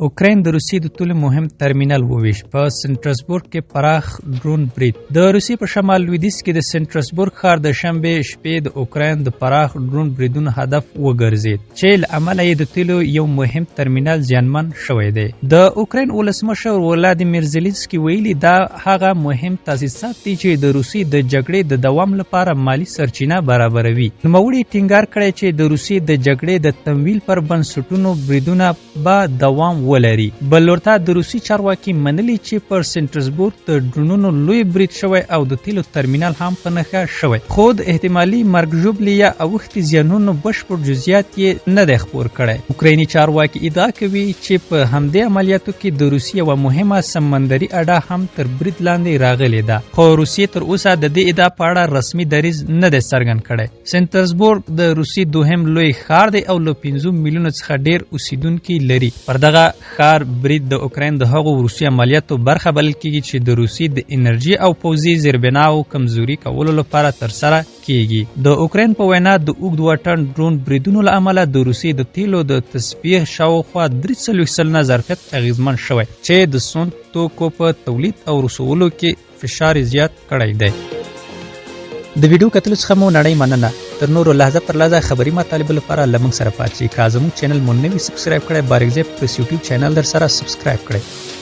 اوکراین د روسیې د تولو مهم ترمینل وویش. په سنټرسبورګ کې پراخ ډرون برید. د روسیې په شمال لویدیځ کې د سنټرسبورګ ښار د شنبې شپې د اوکراین د پراخ ډرون بریدونو هدف وګرځید چې له امله یې د تولو یو مهم ترمینل زیانمن شوی دی. د اوکراین ولسمشر ولادیمیر زيلنسکي ویلي دا هغه مهم تاسیسات دي چې د روسیې د جګړې د دوام لپاره مالی سرچینه برابروي. نوموړي ټینګار کړی چې د روسیې د جګړې د تمویل پر بنسټونو بریدونه به دوام ولري. بلورتا د روسي چارواکي منلي چې پر سنټرسبورګ د ډرونونو لوی برید شوی او د تیلو ترمینل هم په نښه شوی. خو د احتمالي مرګ ژوبلې یا اوښتې زیانونو بشپړ جزئیات یې نه دی خپور کړی. اوکرایني چارواکي ادعا کوي چې په همدې عملیاتو کې د روسیې یوه مهمه سمندري اډه هم تر برید لاندې راغلې ده. خو روسیې تر اوسه د دې ادعا په اړه رسمي دریځ نه دی څرګند کړی. سنټرسبورګ د روسیې دوهم لوی ښار دی او له 5 میلیونو څخه ډیر اوسیدونکي لري. پر دغه ښار برید د اوکراین د هغو روسي عملیاتو برخه بلل کیږي چې د روسیې د انرژي او پوځي زیربناو کمزوري کولو لپاره ترسره کیږي. د اوکراین په وینا د اوږد واټن ډرون بریدونو له امله د روسیې د تیلو د تصفیه شاوخوا 43 سلنه ظرفیت اغیزمن شوی چې د سون توکو په تولید او رسولو کې فشار زیات کړی دی. د ویډیو کتلو څخه مو نړۍ مننه. تر نورو لحظه پر لحظه خبري مطالب لپاره لمنګ سره پاتې. که زموږ چینل مو نوی سبسکرایب کړئ بارکزی پرس یوټیوب چینل در سره سبسکرایب کړئ.